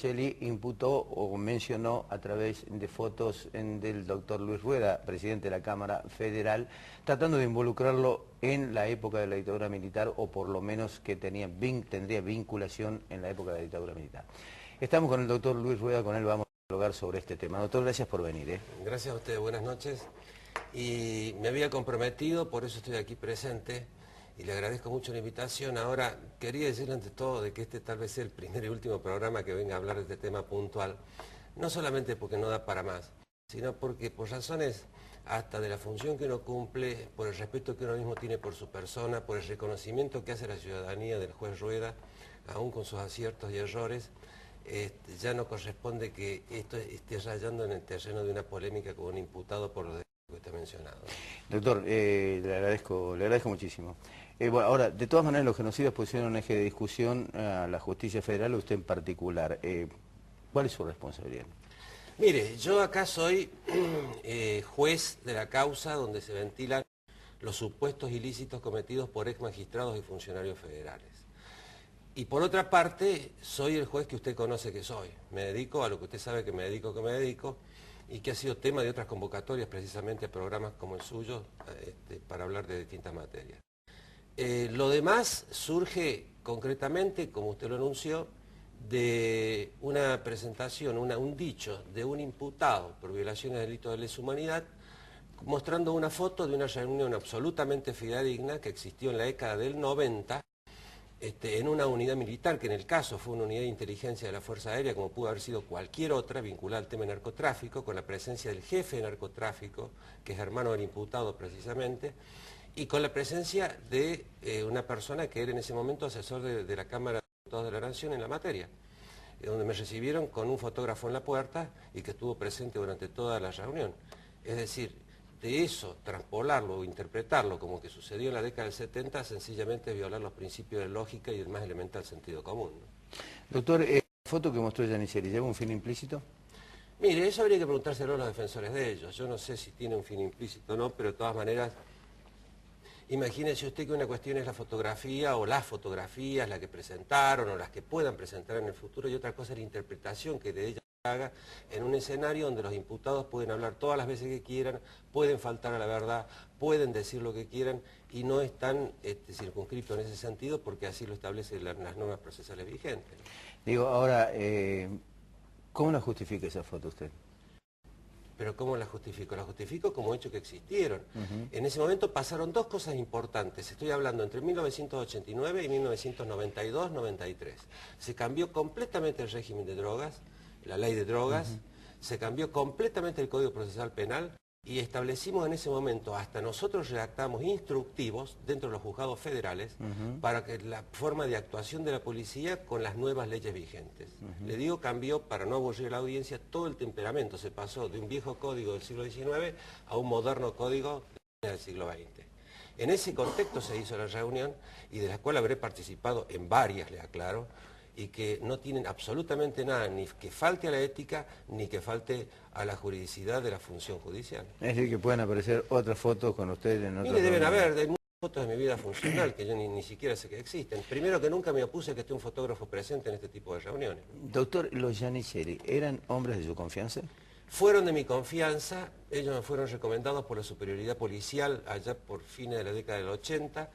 Giannicelli imputó o mencionó a través de fotos del doctor Luis Rueda, presidente de la Cámara Federal, tratando de involucrarlo en la época de la dictadura militar, o por lo menos que tendría vinculación en la época de la dictadura militar. Estamos con el doctor Luis Rueda, con él vamos a dialogar sobre este tema. Doctor, gracias por venir. Gracias a ustedes, buenas noches. Y me había comprometido, por eso estoy aquí presente, y le agradezco mucho la invitación. Ahora, quería decirle ante todo de que este tal vez sea el primer y último programa que venga a hablar de este tema puntual, no solamente porque no da para más, sino porque por razones hasta de la función que uno cumple, por el respeto que uno mismo tiene por su persona, por el reconocimiento que hace la ciudadanía del juez Rueda, aún con sus aciertos y errores, ya no corresponde que esto esté rayando en el terreno de una polémica con un imputado por los delitos que usted ha mencionado. Doctor, le agradezco muchísimo. Bueno, ahora, de todas maneras, los genocidas pusieron un eje de discusión a la justicia federal, usted en particular. ¿Cuál es su responsabilidad? Mire, yo acá soy juez de la causa donde se ventilan los supuestos ilícitos cometidos por ex magistrados y funcionarios federales. Y por otra parte, soy el juez que usted conoce que soy. Me dedico a lo que usted sabe que me dedico, y que ha sido tema de otras convocatorias, precisamente a programas como el suyo, para hablar de distintas materias. Lo demás surge concretamente, como usted lo anunció, de una presentación, un dicho de un imputado por violaciones de delitos de lesa humanidad, mostrando una foto de una reunión absolutamente fidedigna que existió en la década del 90, en una unidad militar, que en el caso fue una unidad de inteligencia de la Fuerza Aérea, como pudo haber sido cualquier otra, vinculada al tema de narcotráfico, con la presencia del jefe de narcotráfico, que es hermano del imputado precisamente, y con la presencia de una persona que era en ese momento asesor de la Cámara de Diputados de la Nación en la materia, donde me recibieron con un fotógrafo en la puerta y que estuvo presente durante toda la reunión. Es decir, de eso, traspolarlo o interpretarlo como que sucedió en la década del 70, sencillamente es violar los principios de lógica y el más elemental sentido común, ¿no? Doctor, ¿la foto que mostró Giannicelli lleva un fin implícito? Mire, eso habría que preguntárselo a los defensores de ellos. Yo no sé si tiene un fin implícito o no, pero de todas maneras, imagínese usted que una cuestión es la fotografía o las fotografías, las que presentaron o las que puedan presentar en el futuro, y otra cosa es la interpretación que de ellas haga en un escenario donde los imputados pueden hablar todas las veces que quieran, pueden faltar a la verdad, pueden decir lo que quieran, y no están circunscripto en ese sentido porque así lo establecen las normas procesales vigentes. Digo, ahora, ¿cómo la justifica esa foto usted? ¿Pero cómo la justifico? La justifico como hecho que existieron. En ese momento pasaron dos cosas importantes. Estoy hablando entre 1989 y 1992-93. Se cambió completamente el régimen de drogas, la ley de drogas, se cambió completamente el Código Procesal Penal, y establecimos en ese momento, hasta nosotros redactamos instructivos dentro de los juzgados federales para que la forma de actuación de la policía con las nuevas leyes vigentes. Le digo, cambió, para no aburrir a la audiencia, todo el temperamento. Se pasó de un viejo código del siglo XIX a un moderno código del siglo XX. En ese contexto se hizo la reunión, y de la cual habré participado en varias, le aclaro, y que no tienen absolutamente nada, ni que falte a la ética, ni que falte a la juridicidad de la función judicial. Es decir, que pueden aparecer otras fotos con ustedes en otros... Mire, deben haber, hay muchas fotos de mi vida funcional que yo ni siquiera sé que existen. Primero que nunca me opuse a que esté un fotógrafo presente en este tipo de reuniones. Doctor, ¿los Giannicelli eran hombres de su confianza? Fueron de mi confianza, ellos me fueron recomendados por la superioridad policial allá por fines de la década del 80,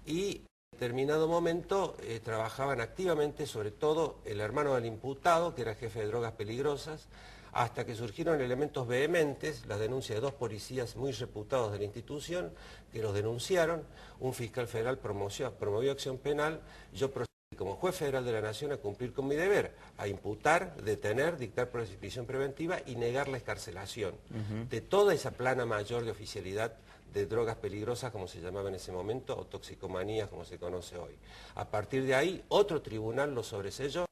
y en determinado momento trabajaban activamente, sobre todo el hermano del imputado, que era jefe de drogas peligrosas, hasta que surgieron elementos vehementes, la denuncia de dos policías muy reputados de la institución, que los denunciaron. Un fiscal federal promovió acción penal, yo procedí como juez federal de la Nación a cumplir con mi deber, a imputar, detener, dictar prisión preventiva y negar la excarcelación de toda esa plana mayor de oficialidad de drogas peligrosas, como se llamaba en ese momento, o toxicomanías, como se conoce hoy. A partir de ahí, otro tribunal lo sobreselló,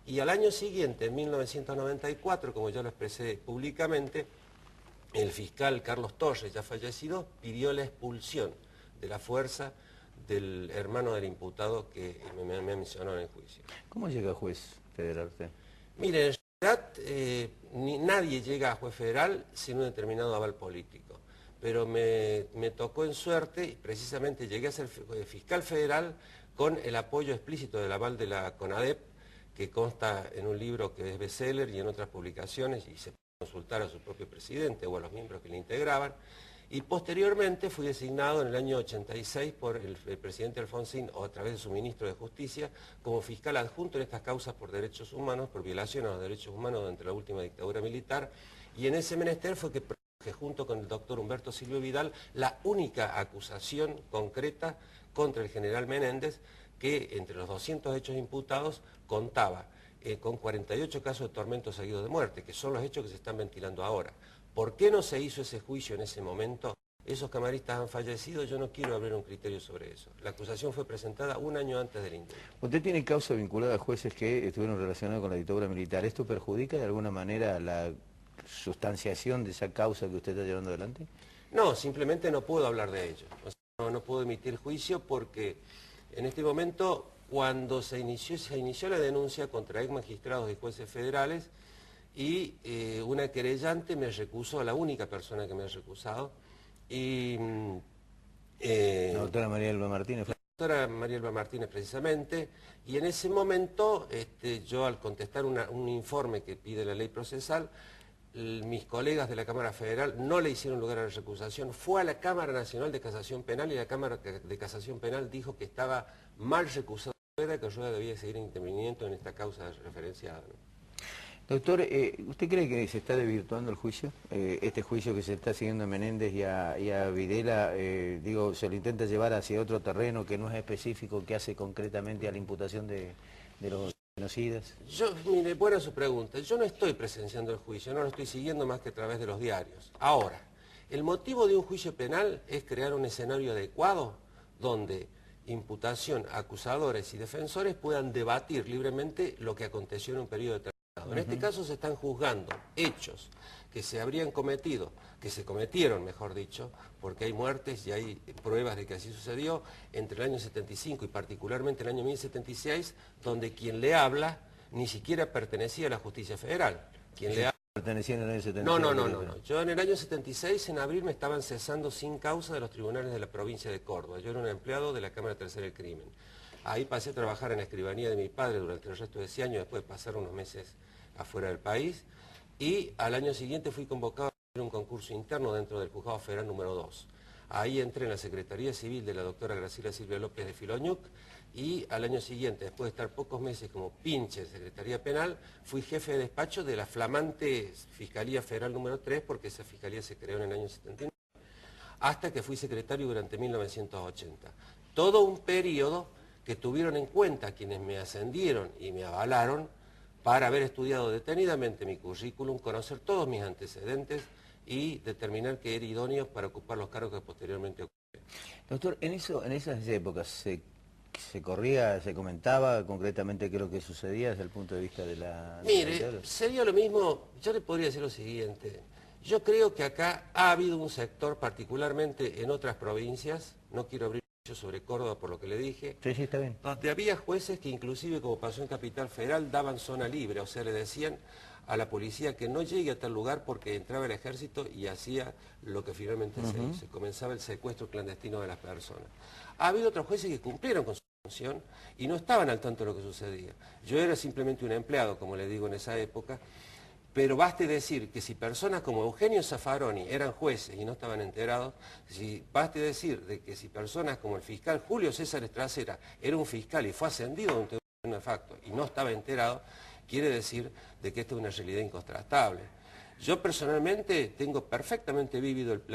y al año siguiente, en 1994, como yo lo expresé públicamente, el fiscal Carlos Torres, ya fallecido, pidió la expulsión de la fuerza del hermano del imputado que me mencionó en el juicio. ¿Cómo llega juez federal usted? Mire, en realidad nadie llega a juez federal sin un determinado aval político, pero me tocó en suerte, y precisamente llegué a ser fiscal federal con el apoyo explícito del aval de la CONADEP, que consta en un libro que es bestseller y en otras publicaciones, y se puede consultar a su propio presidente o a los miembros que le integraban. Y posteriormente fui designado en el año 86 por el presidente Alfonsín, o a través de su ministro de Justicia, como fiscal adjunto en estas causas por derechos humanos, por violación a los derechos humanos durante la última dictadura militar. Y en ese menester fue que junto con el doctor Humberto Silvio Vidal, la única acusación concreta contra el general Menéndez, que entre los 200 hechos imputados contaba con 48 casos de tormento seguido de muerte, que son los hechos que se están ventilando ahora. ¿Por qué no se hizo ese juicio en ese momento? Esos camaristas han fallecido, yo no quiero abrir un criterio sobre eso. La acusación fue presentada un año antes del indulto. Usted tiene causa vinculada a jueces que estuvieron relacionados con la dictadura militar. ¿Esto perjudica de alguna manera la sustanciación de esa causa que usted está llevando adelante? No, simplemente no puedo hablar de ello. O sea, no puedo emitir juicio porque en este momento, cuando se inició la denuncia contra ex magistrados y jueces federales, y una querellante me recusó, la única persona que me ha recusado, y... la doctora María Elba Martínez. La doctora María Elba Martínez precisamente, y en ese momento yo al contestar un informe que pide la ley procesal, mis colegas de la Cámara Federal no le hicieron lugar a la recusación, fue a la Cámara Nacional de Casación Penal y la Cámara de Casación Penal dijo que estaba mal recusado Rueda, que Rueda debía seguir interviniendo en esta causa referenciada, ¿no? Doctor, ¿usted cree que se está desvirtuando el juicio? Este juicio que se está siguiendo a Menéndez y a Videla, digo, se lo intenta llevar hacia otro terreno que no es específico, que hace concretamente a la imputación de los genocidas. Mire, buena su pregunta. Yo no estoy presenciando el juicio, no lo estoy siguiendo más que a través de los diarios. Ahora, el motivo de un juicio penal es crear un escenario adecuado donde imputación, acusadores y defensores puedan debatir libremente lo que aconteció en un periodo determinado. En este caso se están juzgando hechos que se habrían cometido, que se cometieron, mejor dicho, porque hay muertes y hay pruebas de que así sucedió, entre el año 75 y particularmente el año 1076, donde quien le habla ni siquiera pertenecía a la justicia federal. Quien le habla... ¿Pertenecía en el año 76? No. Yo en el año 76, en abril, me estaban cesando sin causa de los tribunales de la provincia de Córdoba. Yo era un empleado de la Cámara Tercera del Crimen. Ahí pasé a trabajar en la escribanía de mi padre durante el resto de ese año, después de pasar unos meses afuera del país, y al año siguiente fui convocado a hacer un concurso interno dentro del Juzgado Federal número 2. Ahí entré en la Secretaría Civil de la doctora Graciela Silvia López de Filoñuc, y al año siguiente, después de estar pocos meses como pinche de Secretaría Penal, fui jefe de despacho de la flamante Fiscalía Federal número 3, porque esa fiscalía se creó en el año 79, hasta que fui secretario durante 1980. Todo un periodo que tuvieron en cuenta quienes me ascendieron y me avalaron para haber estudiado detenidamente mi currículum, conocer todos mis antecedentes y determinar que era idóneo para ocupar los cargos que posteriormente ocupé. Doctor, en esas épocas se corría, se comentaba concretamente qué es lo que sucedía desde el punto de vista de la... Mire, sería lo mismo, yo le podría decir lo siguiente. Yo creo que acá ha habido un sector, particularmente en otras provincias, no quiero abrir sobre Córdoba por lo que le dije, sí, está bien, donde había jueces que inclusive, como pasó en Capital Federal, daban zona libre, o sea, le decían a la policía que no llegue a tal lugar porque entraba el ejército y hacía lo que finalmente se hizo, comenzaba el secuestro clandestino de las personas. Ha habido otros jueces que cumplieron con su función y no estaban al tanto de lo que sucedía. Yo era simplemente un empleado, como le digo, en esa época, pero baste decir que si personas como Eugenio Zaffaroni eran jueces y no estaban enterados, baste decir de que si personas como el fiscal Julio César Estracera era un fiscal y fue ascendido de un facto y no estaba enterado, quiere decir de que esto es una realidad incontrastable. Yo personalmente tengo perfectamente vívido el plan